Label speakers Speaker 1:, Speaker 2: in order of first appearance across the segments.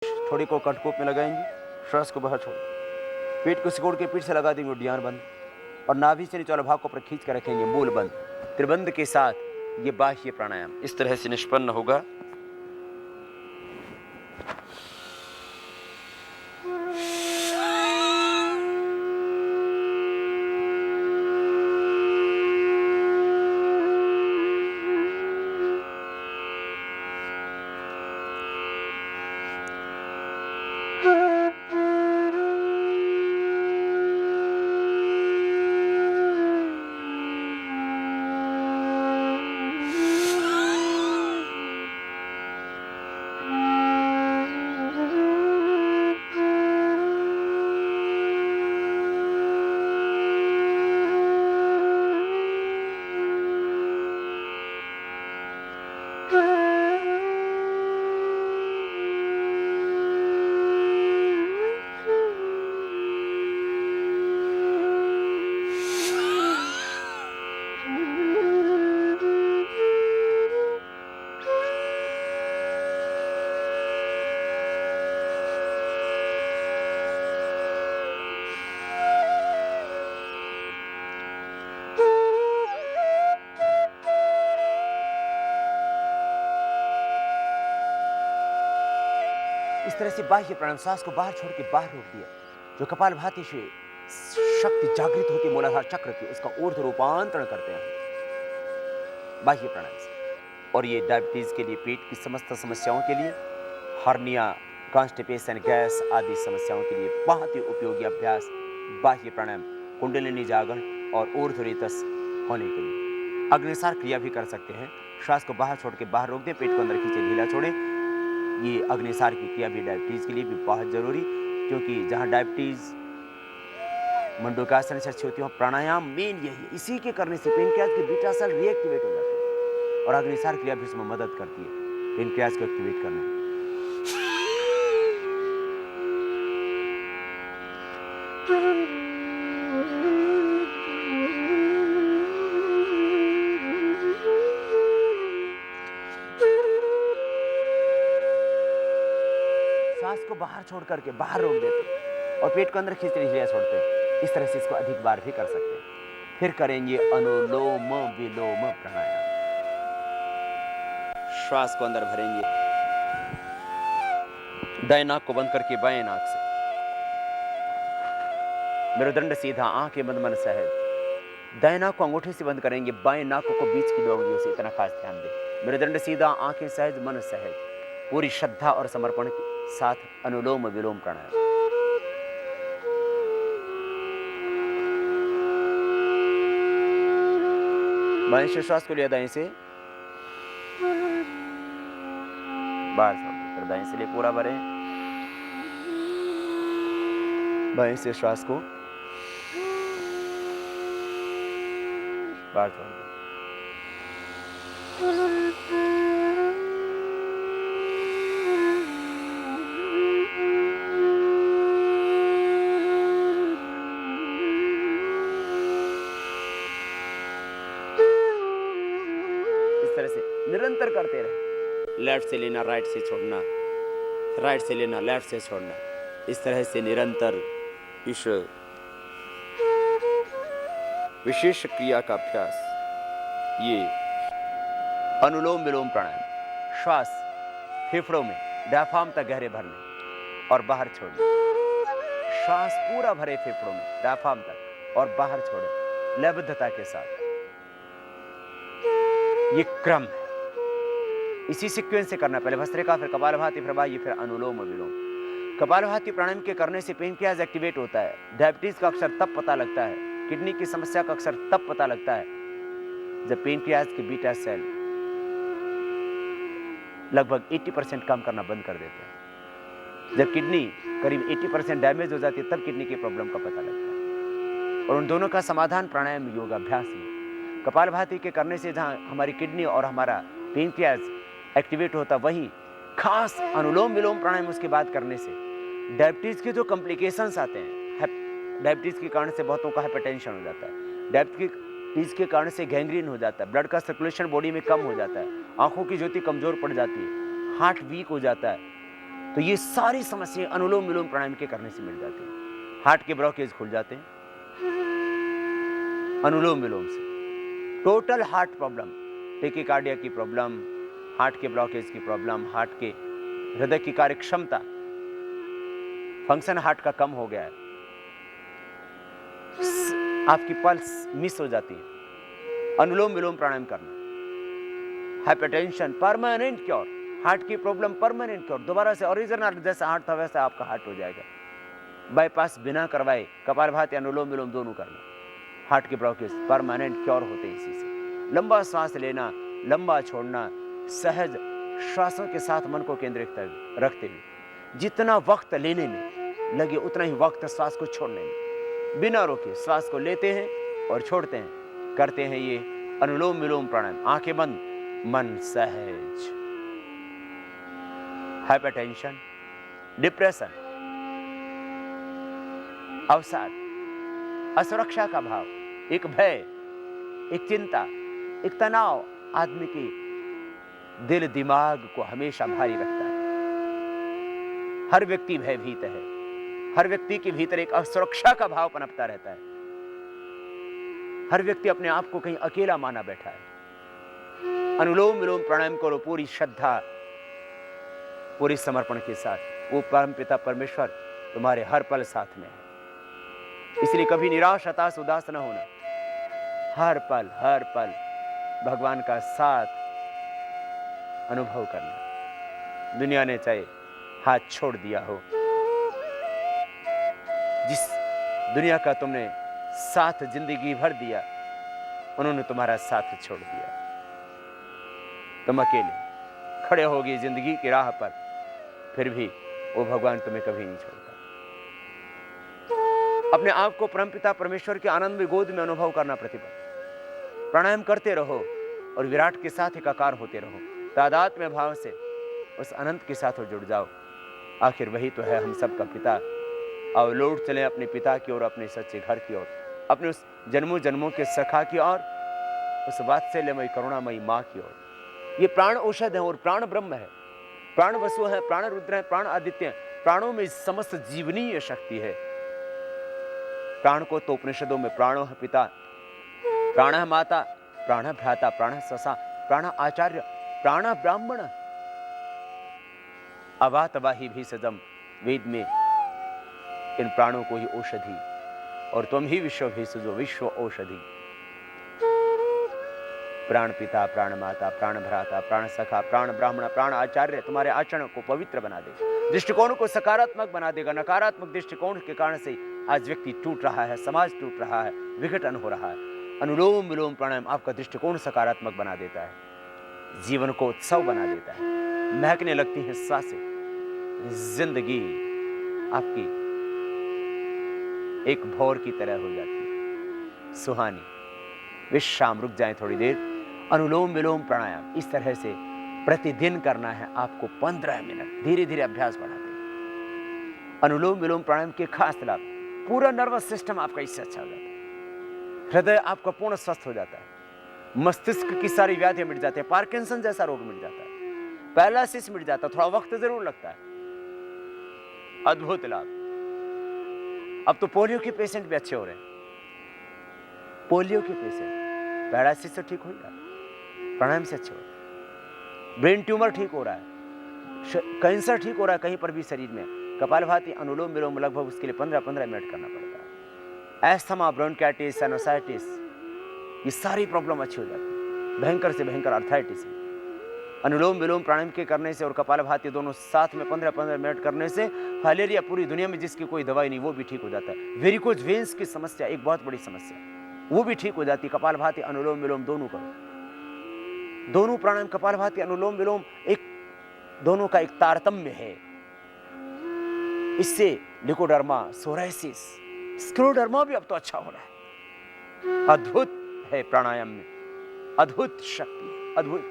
Speaker 1: थोड़ी को कटकोप में लगाएंगे, श्वास को बाहर छोड़, पेट को सिकोड़ के पीठ से लगा देंगे उड्डयन बंद, और नाभि से नीचे वाला भाग को ऊपर खींच कर रखेंगे मूल बंद। त्रिबंध के साथ ये बाह्य प्राणायाम इस तरह से निष्पन्न होगा। इस तरह से बाह्य प्राणायाम, सांस को बाहर छोड़ के बाहर रोक दिया। जो कपालभाति से शक्ति जागृत होती है मूलाधार चक्र की, उसका ऊर्ध रूपांतरण करते हैं बाह्य प्राणायाम से। और ये डायबिटीज के लिए, पेट की समस्त समस्याओं के लिए, हर्निया, कॉन्स्टिपेशन, गैस आदि समस्याओं के लिए बहुत ही उपयोगी अभ्यास बाह्य प्राणायाम, कुंडलिनी जागरण और ऊर्ध्वरेतस होने के लिए। अग्निसार क्रिया भी कर सकते हैं। श्वास को बाहर छोड़ के बाहर रोक दें, पेट को अंदर खींचे, ढीला छोड़ें। ये अग्निसार की क्रिया भी डायबिटीज के लिए भी बहुत जरूरी, क्योंकि जहां डायबिटीज मंडूकासन से अच्छी होती है, प्राणायाम मेन यही है। इसी के करने से पेनक्रियाज के बीटा सेल रीएक्टिवेट हो जाते हैं और अग्निसार क्रिया भी इसमें मदद करती है पेनक्रियाज को एक्टिवेट करने में। सांस को बाहर छोड़ करके बाहर रोक देते और पेट को अंदर खींचते ढीला छोड़ते हैं। इस तरह से इसको अधिक बार भी कर सकते हैं। फिर करेंगे अनुलोम विलोम प्राणायाम। श्वास को अंदर भरेंगे, दाएं नाक को बंद करके बाएं नाक से, मेरुदंड सीधा, आंखें बंद, मन सहज। दाएं नाक को अंगूठे से बंद करेंगे, बाएं नाक को बीच की दो उंगलियों से, इतना खास ध्यान दें। मेरुदंड सीधा, आंखें सहज, मन सहज, पूरी श्रद्धा और समर्पण के साथ अनुलोम विलोम प्राणायाम। बाएं से श्वास को लिया, दाएं से बाहर छोड़, फिर दाएं से ले पूरा भरें। बाएं से श्वास को बाहर छोड़ दें। निरंतर करते रहे। लेफ्ट से लेना, राइट से छोड़ना, राइट से लेना, लेफ्ट से छोड़ना। इस तरह से निरंतर इस विशेष क्रिया का अभ्यास, ये अनुलोम विलोम प्राणायाम। श्वास फेफड़ों में डायफ्राम तक गहरे भरने और बाहर छोड़ने। श्वास पूरा भरे फेफड़ों में डायफ्राम तक और बाहर छोड़े लयबद्धता के साथ। ये क्रम है, इसी सीक्वेंस से करना। पहले भस्त्रिका, फिर कपालभाति, फिर बाह्य, फिर अनुलोम विलोम। कपालभाति प्राणायाम के करने से पेनक्रियाज एक्टिवेट होता है। डायबिटीज का अक्सर तब पता लगता है, किडनी की समस्या का अक्सर तब पता लगता है जब पेनक्रियाज के बीटा सेल लगभग 80% काम करना बंद कर देते हैं। जब किडनी करीब 80% डैमेज हो जाती है, तब किडनी की प्रॉब्लम का पता लगता है। और उन दोनों का समाधान प्राणायाम योगाभ्यास ही है। कपालभाति के करने से जहां हमारी किडनी और हमारा पेनक्रियाज एक्टिवेट होता, वहीं खास अनुलोम विलोम प्राणायाम उसके बाद करने से डायबिटीज के जो कॉम्प्लिकेशंस आते हैं, डायबिटीज के कारण से बहुतों का हाइपरटेंशन हो जाता है, डायबिटीज के कारण से गैंग्रीन हो जाता है, ब्लड का सर्कुलेशन बॉडी में कम हो जाता है, आंखों की ज्योति कमजोर पड़ जाती है, हार्ट वीक हो जाता है, तो ये सारी समस्याएं अनुलोम विलोम प्राणायाम के करने से मिल जाती हैं। हार्ट के ब्लॉकेज खुल जाते हैं अनुलोम विलोम से। टोटल हार्ट प्रॉब्लम, टेकिकार्डिया की प्रॉब्लम, हार्ट के ब्लॉकेज की प्रॉब्लम, हार्ट के हृदय की कार्य क्षमता, फंक्शन हार्ट का कम हो गया है, आपकी पल्स मिस हो जाती है, अनुलोम विलोम प्राणायाम करना। हाइपरटेंशन परमानेंट क्योर, हार्ट की प्रॉब्लम परमानेंट क्योर, दोबारा से ओरिजिनल जैसा हार्ट था वैसा आपका हार्ट हो जाएगा। बाईपास बिना करवाए कपालभाति अनुलोम विलोम दोनों करना, हार्ट के ब्लॉकेज परमानेंट क्योर होते हैं इसी से। लंबा सांस लेना, लंबा छोड़ना, सहज श्वासों के साथ मन को केंद्रित रखते हुए जितना वक्त लेने में लगे उतना ही वक्त श्वास को छोड़ने में, बिना रोके श्वास को लेते हैं और छोड़ते हैं, करते हैं ये अनुलोम विलोम प्राणायाम। आंखें बंद, मन सहज। हाइपरटेंशन, डिप्रेशन, अवसाद, असुरक्षा का भाव, एक भय, एक चिंता, एक तनाव आदमी के दिल दिमाग को हमेशा भारी रखता है। हर व्यक्ति भयभीत है, हर व्यक्ति के भीतर एक असुरक्षा का भाव पनपता रहता है, हर व्यक्ति अपने आप को कहीं अकेला माना बैठा है। अनुलोम विलोम प्राणायाम करो पूरी श्रद्धा, पूरी समर्पण के साथ। वो परमपिता परमेश्वर तुम्हारे हर पल साथ में है, इसलिए कभी निराश हताश उदास न होना। हर पल भगवान का साथ अनुभव करना। दुनिया ने चाहे हाथ छोड़ दिया हो, जिस दुनिया का तुमने साथ जिंदगी भर दिया, उन्होंने तुम्हारा साथ छोड़ दिया। तुम अकेले खड़े होगी जिंदगी की राह पर, फिर भी वो भगवान तुम्हें कभी नहीं छोड़ता। अपने आप को परमपिता परमेश्वर के आनंद में गोद में अनुभव करना प्रतिपल। प्राणायाम करते रहो और विराट के साथ एकाकार होते रहो। तादात्म्य भाव से उस अनंत के साथ जुड़ जाओ। आखिर वही तो है हम सबका पिता। और लौट चले अपने पिता की ओर, अपने सच्चे घर की ओर, अपने उस जन्मों जन्मों के सखा की ओर, उस वात्सल्यमयी करुणामयी माँ की ओर। ये प्राण औषध है और प्राण ब्रह्म है, प्राण वसु है, प्राण रुद्र है, प्राण आदित्य है। प्राणों में समस्त जीवनीय शक्ति है। प्राण को तो उपनिषदों में प्राणो है पिता, प्राण माता, प्राण भ्राता, प्राण ससा, प्राण आचार्य, प्राण ब्राह्मण, अवातवाही भी सजम। वेद में इन प्राणों को ही औषधि, और तुम ही विश्व भेषजो विश्व औषधि। प्राण पिता, प्राण माता, प्राण भ्राता, प्राण सखा, प्राण ब्राह्मण, प्राण आचार्य तुम्हारे आचरण को पवित्र बना देगा, दृष्टिकोण को सकारात्मक बना देगा। नकारात्मक दृष्टिकोण के कारण से आज व्यक्ति टूट रहा है, समाज टूट रहा है, विघटन हो रहा है। अनुलोम विलोम प्राणायाम आपका दृष्टिकोण सकारात्मक बना देता है, जीवन को उत्सव बना देता है। महकने लगती है सांसें, जिंदगी आपकी एक भौर की तरह हो जाती है, सुहानी। विश्राम, रुक जाएं थोड़ी देर। अनुलोम विलोम प्राणायाम इस तरह से प्रतिदिन करना है आपको 15 मिनट, धीरे धीरे अभ्यास बढ़ाते। अनुलोम विलोम प्राणायाम के खास लाभ, पूरा नर्वस सिस्टम आपका इससे अच्छा हो जाता है, हृदय आपका पूर्ण स्वस्थ हो जाता है, मस्तिष्क की सारी व्याधियां मिट जाती है, पार्किंसन जैसा रोग मिट जाता है, पैरालिसिस मिट जाता है। थोड़ा वक्त जरूर लगता है, अद्भुत लाभ। अब तो पोलियो के पेशेंट भी अच्छे हो रहे हैं। पोलियो के पेशेंट पैरालिसिस से ठीक हो रहा है, प्राणायाम से अच्छे हो रहा है। ब्रेन ट्यूमर ठीक हो रहा है, कैंसर ठीक हो रहा है कहीं पर भी शरीर में। कपालभाति अनुलोम विलोम लगभग उसके लिए 15-15 मिनट करना पड़ता है। एस्थमा, ब्रोंकाइटिस, साइनोसाइटिस, ये सारी प्रॉब्लम अच्छी हो जाती है। भयंकर से भयंकर अर्थराइटिस में अनुलोम विलोम प्राणायाम के करने से और कपालभाति दोनों साथ में 15-15 मिनट करने से फाइलेरिया पूरी दुनिया में जिसकी कोई दवाई नहीं, वो भी ठीक हो जाता है। वेरिकोज वेन्स की समस्या एक बहुत बड़ी समस्या, वो भी ठीक हो जाती है। कपालभाति अनुलोम विलोम दोनों करो, दोनों प्राणायाम कपालभाति अनुलोम विलोम एक दोनों का एक तारतम्य है। इससे लिकोडर्मा, सोराइसिस, स्क्लेरोडर्मा भी अब तो अच्छा हो रहा है। अद्भुत है प्राणायाम में, अद्भुत शक्ति, अद्भुत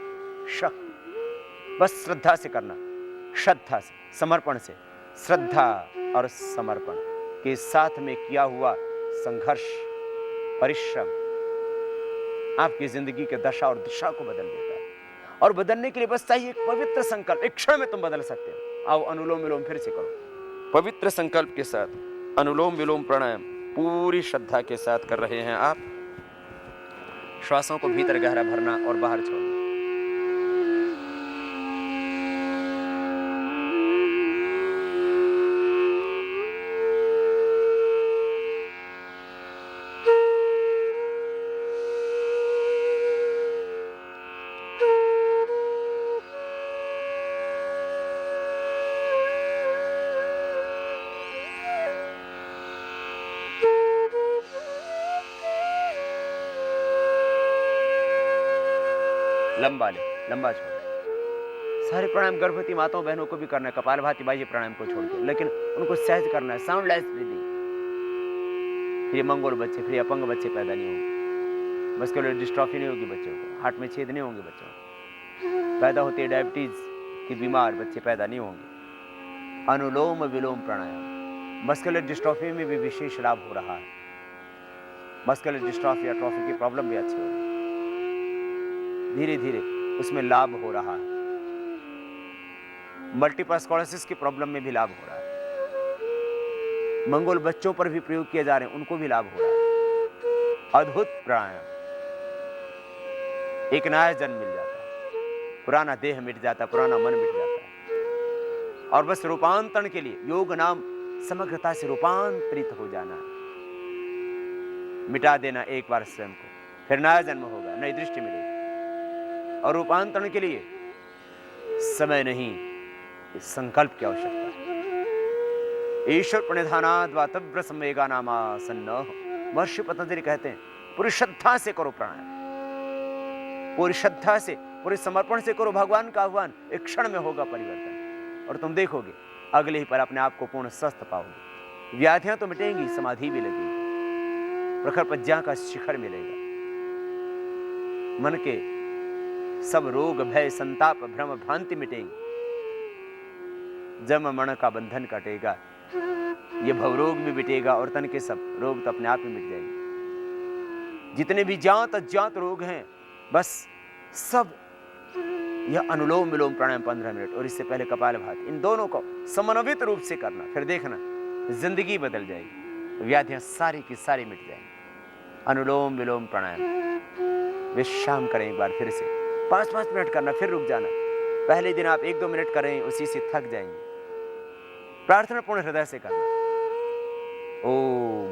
Speaker 1: शक्ति। बस श्रद्धा से करना, श्रद्धा से, समर्पण से। श्रद्धा और समर्पण के साथ में किया हुआ संघर्ष, परिश्रम आपकी जिंदगी के दशा और दिशा को बदल देता है। और बदलने के लिए बस चाहिए एक पवित्र संकल्प। एक क्षण में तुम बदल सकते हो। आओ अनुलोम विलोम फिर से करो। पवित्र संकल्प के साथ अनुलोम विलोम प्राणायाम पूरी श्रद्धा के साथ कर रहे हैं आप। श्वासों को भीतर गहरा भरना और बाहर छोड़ना। लंबा ले, लंबा छोड़। सारे प्राणायाम गर्भवती माताओं बहनों को भी करना है, कपालभाति बाह्य प्राणायाम को छोड़ के, लेकिन उनको सहज करना है, साउंडलेस ब्रीदिंग। फिर ये मंगोल बच्चे, फिर अपंग बच्चे पैदा नहीं होंगे, मस्कुलर डिस्ट्रॉफी नहीं होगी बच्चों को, हार्ट में छेद नहीं होंगे बच्चों को, पैदा होते डायबिटीज के बीमार बच्चे पैदा नहीं होंगे। अनुलोम विलोम प्राणायाम मस्कुलर डिस्ट्रॉफी में भी विशेष लाभ हो रहा है। मस्कुलर डिस्ट्रॉफी या ट्रॉफी की प्रॉब्लम भी अच्छी हो रही है, धीरे धीरे उसमें लाभ हो रहा है। मल्टीपल स्क्लेरोसिस की प्रॉब्लम में भी लाभ हो रहा है। मंगोल बच्चों पर भी प्रयोग किए जा रहे हैं, उनको भी लाभ हो रहा है। अद्भुत प्राणायाम, एक नया जन्म मिल जाता है, पुराना देह मिट जाता है, पुराना मन मिट जाता है, और बस रूपांतरण के लिए योग नाम समग्रता से रूपांतरित हो जाना, मिटा देना एक बार स्वयं को, फिर नया जन्म होगा, नई दृष्टि मिलेगी। और रूपांतरण के लिए समय नहीं, इस संकल्प की आवश्यकता है। ईश्वर प्रणिधानाद वा तीव्र संवेगा नामासन्न। महर्षि पतंजलि कहते हैं पूरी श्रद्धा से करो प्राणायाम, पूरी श्रद्धा से, पूरे समर्पण से करो भगवान का आह्वान, एक क्षण में होगा परिवर्तन। और तुम देखोगे अगले ही पर अपने आप को पूर्ण स्वस्थ पाओगे। व्याधियां तो मिटेंगी, समाधि भी लगेगी, प्रखर प्रज्ञा का शिखर मिलेगा, मन के सब रोग भय संताप भ्रम भ्रांति मिटेंगी, जम मरण का बंधन कटेगा, ये भवरोग भी मिटेगा, और तन के सब रोग तो अपने आप ही मिट जाएंगे। जितने भी ज्ञात अज्ञात रोग हैं, बस सब यह अनुलोम विलोम प्राणायाम 15 मिनट और इससे पहले कपालभाति, इन दोनों को समन्वित रूप से करना, फिर देखना जिंदगी बदल जाएगी, व्याधियां सारी की सारी मिट जाएंगी। अनुलोम विलोम प्राणायाम विश्राम करें एक बार फिर से, 5-5 मिनट करना, फिर रुक जाना। पहले दिन आप 1-2 मिनट करें, उसी से थक जाएंगे। प्रार्थना पूर्ण हृदय से करना। ओम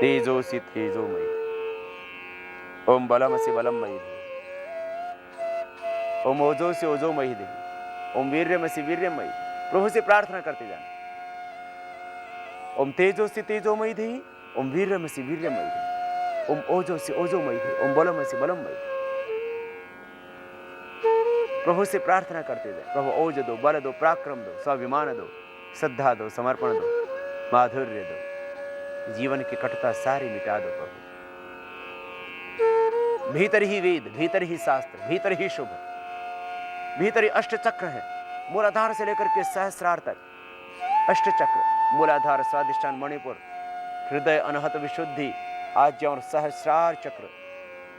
Speaker 1: तेजोसी तेजोमयी, ओम बलमसि बलमयी, ओम ओजोसी ओजोमयी, ओम वीर्यमसि वीर्यमयी। प्रभु से प्रार्थना करते जाना। ओम तेजोसी तेजोमयी, ओम वीर्यमसि वीर्यमयी, ओम ओजोसी ओजोमयी, ओम बलमसि बलमयी। प्रभु से प्रार्थना करते जाए, प्रभु ओज दो, बल दो, पराक्रम दो, स्वाभिमान दो, श्रद्धा दो, समर्पण दो, माधुर्य दो, जीवन की कटुता सारी मिटा दो प्रभु। भीतर ही वेद, भीतर ही शास्त्र, भीतर ही शुभ, भीतर ही अष्ट चक्र है, मूलाधार से लेकर के सहस्रार तक अष्ट चक्र। मूलाधार स्वादिष्ठान मणिपुर, हृदय अनहत विशुद्धि, आज्ञा और सहस्रार चक्र।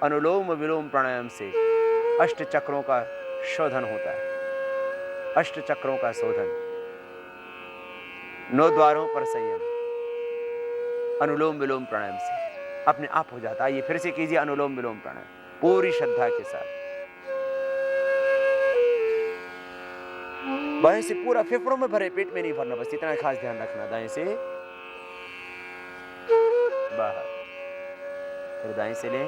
Speaker 1: अनुलोम विलोम प्राणायाम से अष्ट चक्रों का शोधन होता है, अष्ट चक्रों का शोधन, 9 द्वारों पर संयम अनुलोम विलोम प्राणायाम से अपने आप हो जाता है। ये फिर से कीजिए अनुलोम विलोम प्राणायाम पूरी श्रद्धा के साथ। बाएं से पूरा फेफड़ों में भरे, पेट में नहीं भरना, बस इतना खास ध्यान रखना। दाएं से बाहर, फिर दाएं से लें,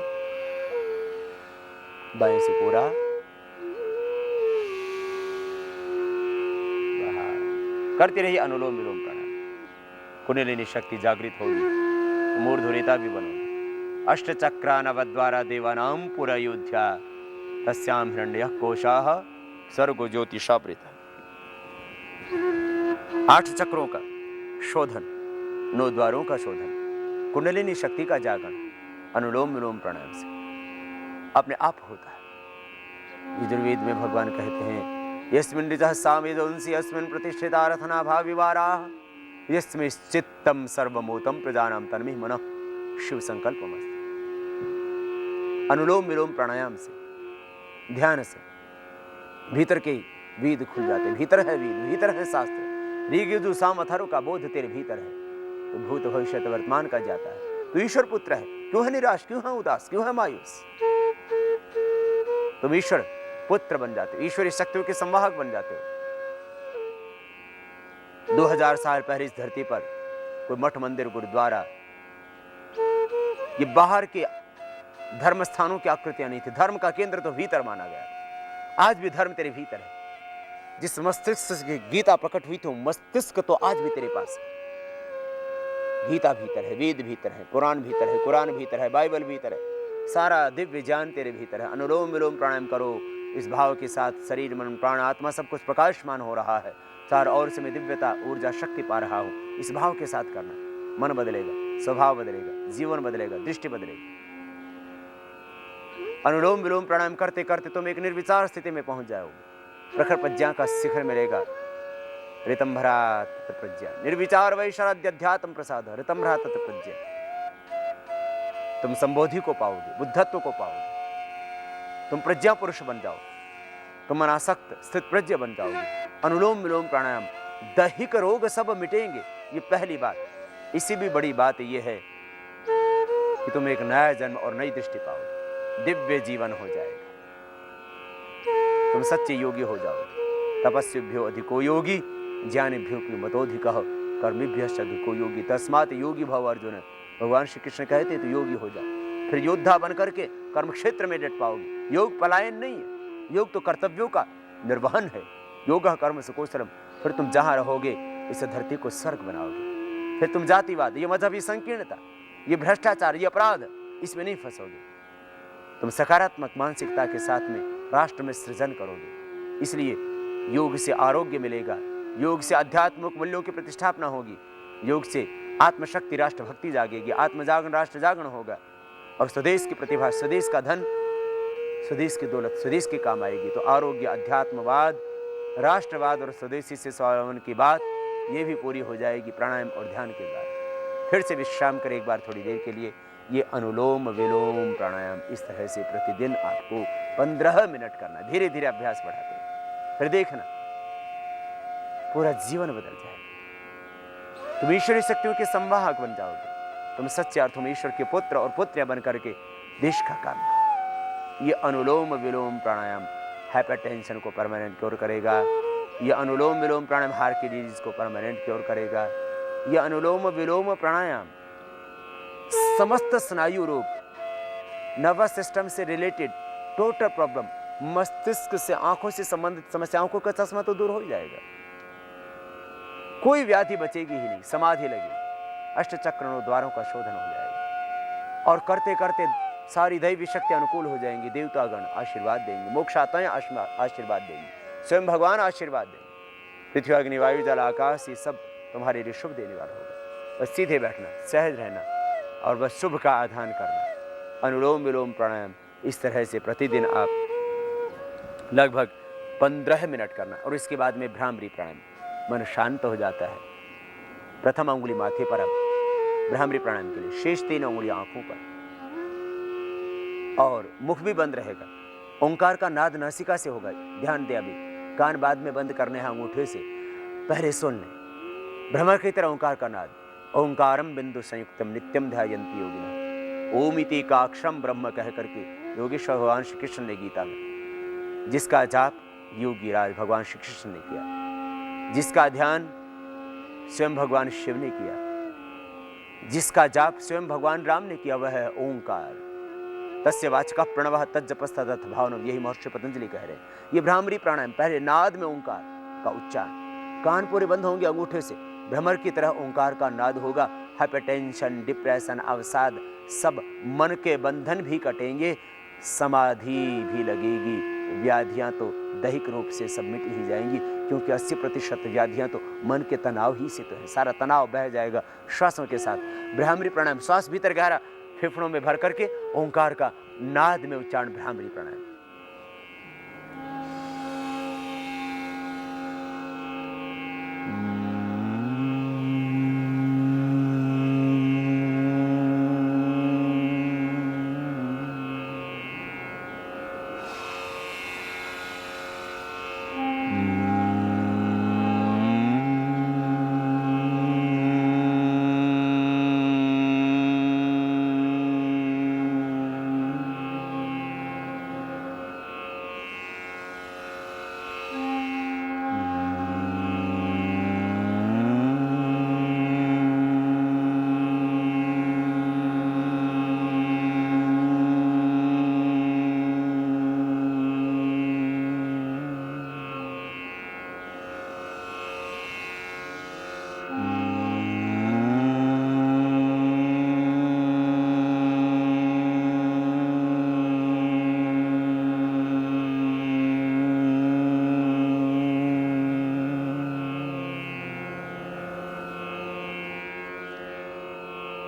Speaker 1: बाएं से पूरा बाहर। करते रहिए अनुलोम विलोम प्राणायाम। कुंडलिनी शक्ति जागृत होगी, मूर्धन्यता भी बनोगी। अष्ट चक्रा नवद्वारा देवानां पुरा योध्या, तस्यां हिरण्यः कोशाः सर्गो ज्योतिषावृतः। 8 चक्रों का शोधन, 9 द्वारों का शोधन, कुंडलिनी शक्ति का जागरण अनुलोम विलोम प्राणायाम से अपने आप होता है। यजुर्वेद में भगवान कहते हैं, यस्मिन् ऋजः सामेदंसि यस्मिन् प्रतिष्ठिता रथना भाविवाराः यस्मिन् चित्तम सर्वमूतं प्रजानां तन्मे मनः शिव संकल्पमस्तु। अनुलोम विलोम प्राणायाम से, ध्यान से भीतर के वेद खुल जाते, भीतर है वेद, भीतर है शास्त्र। ऋग्यजु साम अथर्व का बोध तेरे भीतर है। तो भूत भविष्य वर्तमान का जाता है। तो ईश्वर पुत्र है, क्यों है निराश, क्यों है उदास, क्यों है मायूस? तुम ईश्वर पुत्र बन जाते हो, ईश्वरी शक्तियों के संवाहक बन जाते हो। 2000 साल पहले इस धरती पर कोई मठ मंदिर गुरुद्वारा ये बाहर के धर्म स्थानों की आकृतियां नहीं थी। धर्म का केंद्र तो भीतर माना गया। आज भी धर्म तेरे भीतर है। जिस मस्तिष्क से गीता प्रकट हुई थी, मस्तिष्क तो आज भी तेरे पास है। गीता भीतर है, वेद भीतर है, कुरान भीतर है, कुरान भीतर है, बाइबल भीतर है, सारा दिव्य ज्ञान तेरे भीतर है। अनुलोम विलोम प्राणायाम करो इस भाव के साथ, शरीर मन प्राण आत्मा सब कुछ प्रकाशमान हो रहा है। चार और से मैं दिव्यता ऊर्जा शक्ति पा रहा हूं। इस भाव के साथ करना, मन बदलेगा, स्वभाव बदलेगा, जीवन बदलेगा, दृष्टि बदलेगी। अनुलोम विलोम प्राणायाम करते करते तुम एक निर्विचार स्थिति में पहुंच जाओगे। प्रखर प्रज्ञा का शिखर मिलेगा। ऋतंभरा तत् प्रज्ञा निर्विचार वैशराध्यात्म प्रसाद ऋतंभरा तत् प्रज्ञा। तुम संबोधि को पाओगे, बुद्धत्व को पाओगे, तुम प्रज्ञा पुरुष बन जाओ, तुम अनासक्त स्थित प्रज्ञा बन जाओगे। अनुलोम विलोम प्राणायाम दैहिक रोग सब मिटेंगे, ये पहली बात। इसी भी बड़ी बात यह है कि तुम एक नया जन्म और नई दृष्टि पाओगे, दिव्य जीवन हो जाएगा, तुम सच्चे योगी हो जाओगे। तपस्विभ्यो अधिको योगी ज्ञानिभ्यो मतोधिकः कर्मिभ्यश्च अधिको योगी तस्मात् योगी भव अर्जुन। भगवान श्री कृष्ण कहते तो योगी हो जाओ, फिर योद्धा बन करके कर्म क्षेत्र में डट पाओगे। योग पलायन नहीं है, योग तो कर्तव्यों का निर्वहन है। योग कर्म सुकौशलम। फिर तुम जहां रहोगे इस धरती को स्वर्ग बनाओगे। फिर तुम जातिवाद, ये मजहबी संकीर्णता, ये भ्रष्टाचार, ये अपराध, इसमें नहीं फंसोगे। तुम सकारात्मक मानसिकता के साथ में राष्ट्र में सृजन करोगे। इसलिए योग से आरोग्य मिलेगा, योग से आध्यात्मिक मूल्यों की प्रतिष्ठापना होगी, योग से आत्मशक्ति राष्ट्र भक्ति जागेगी, आत्मजागरण राष्ट्र जागरण होगा, और स्वदेश की प्रतिभा, स्वदेश का धन, स्वदेश की दौलत स्वदेश के काम आएगी। तो आरोग्य, अध्यात्मवाद, राष्ट्रवाद और स्वदेशी से स्वावलंबन की बात ये भी पूरी हो जाएगी प्राणायाम और ध्यान के बाद। फिर से विश्राम करें एक बार थोड़ी देर के लिए। ये अनुलोम विलोम प्राणायाम इस तरह से प्रतिदिन आपको 15 मिनट करना, धीरे धीरे अभ्यास बढ़ाते हैं। फिर देखना पूरा जीवन बदल जाएगा। तुम ईश्वरी शक्तियों के संवाहक बन जाओगे। तुम सच्चे अर्थों में ईश्वर के पुत्र और पुत्रियां बन करके देश का काम करो। ये अनुलोम विलोम प्राणायाम हाइपरटेंशन को परमानेंट क्योर करेगा। ये अनुलोम विलोम प्राणायाम हार्ट की डिजीज को परमानेंट क्योर करेगा। ये अनुलोम विलोम प्राणायाम समस्त स्नायु रोग, नर्वस सिस्टम से रिलेटेड टोटल प्रॉब्लम, मस्तिष्क से आंखों से संबंधित समस्याओं को का चश्मा तो दूर हो जाएगा। कोई व्याधि बचेगी ही नहीं, समाधि लगेगी, अष्टचक्रों द्वारों का शोधन हो जाएगा। और करते करते सारी दैवी शक्ति अनुकूल हो जाएंगी। देवतागण आशीर्वाद देंगे, मोक्षाताएं आशीर्वाद देंगी, स्वयं भगवान आशीर्वाद देंगे। पृथ्वी अग्नि वायु जल आकाश ये सब तुम्हारे लिए शुभ देने वाला होगा। बस सीधे बैठना, सहज रहना और बस शुभ का आधान करना। अनुलोम विलोम प्राणायाम इस तरह से प्रतिदिन आप लगभग 15 मिनट करना। और इसके बाद में भ्रामरी प्राणायाम, मन शांत हो जाता है। प्रथम अंगुली माथे पर, अब भ्रामरी प्राणायाम के लिए शेष 3 अंगुलियां आंखों पर, और मुख भी बंद रहेगा। ओंकार का नाद नासिका से होगा। ध्यान दे, अभी कान बाद में बंद करने हैं अंगूठे से, पहले सुन ले। भ्रमर की तरह ओंकार का नाद, ओंकारम बिंदु संयुक्तम नित्यम ध्यायन्ति योगिनः। ओम इति एकाक्षरम ब्रह्म कह करके योगेश्वर भगवान श्री कृष्ण ने गीता में, जिसका जाप योगी राज भगवान श्री कृष्ण ने किया, जिसका ध्यान स्वयं भगवान शिव ने किया, जिसका जाप स्वयं भगवान राम ने किया, वह है ओंकार। तस्य वाचकः प्रणवः तज्जपस्तदथ भावनम, यही महर्षि पतंजलि कह रहे हैं। ये भ्रामरी प्राणायाम, पहले नाद में ओंकार का उच्चारण, कान पूरे बंद होंगे अंगूठे से, भ्रमर की तरह ओंकार का नाद होगा। हाइपरटेंशन, डिप्रेशन, अवसाद, सब मन के बंधन भी कटेंगे, समाधि भी लगेगी। व्याधियां तो दैहिक रूप से सब मिट ही जाएंगी, क्योंकि 80% व्याधियां तो मन के तनाव ही से तो है। सारा तनाव बह जाएगा श्वासों के साथ। भ्रामरी प्राणायाम, श्वास भीतर गहरा फेफड़ों में भर करके ओंकार का नाद में उच्चारण, भ्रामरी प्राणायाम।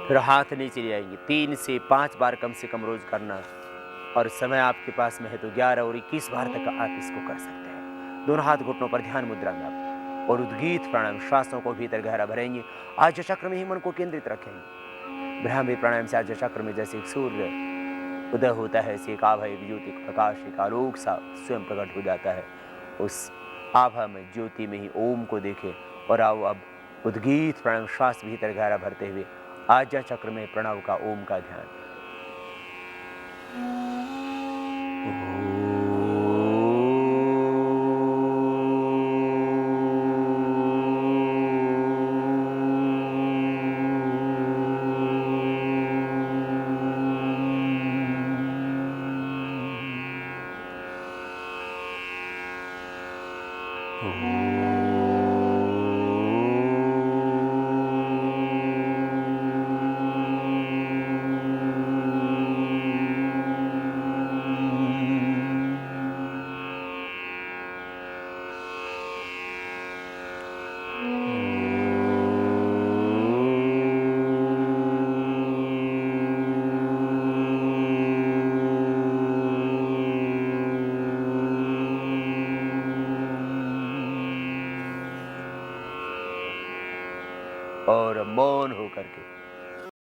Speaker 1: फिर हाथ नीचे ले आएंगे। 3 से 5 बार कम से कम रोज करना, और समय आपके पास में है तो 11 और 21 बार तक आप इसको कर सकते हैं। दोनों हाथ घुटनों पर ध्यान मुद्रा में आप, और उद्गीत प्राणायाम, श्वासों को भीतर गहरा भरेंगे। आज्य चक्र में ही मन को केंद्रित रखेंगे। ब्राह्मी प्राणायाम से आज्य चक्र में जैसे एक सूर्य उदय होता है, ऐसे एक आभा, एक ज्योति, एक प्रकाश, एक आलोक सा स्वयं प्रकट हो जाता है। उस आभा में, ज्योति में ही ओम को देखें। और आओ अब उद्गीत प्राणायाम, श्वास भीतर गहरा भरते हुए आज्ञा चक्र में प्रणव का, ओम का ध्यान। और मौन होकर के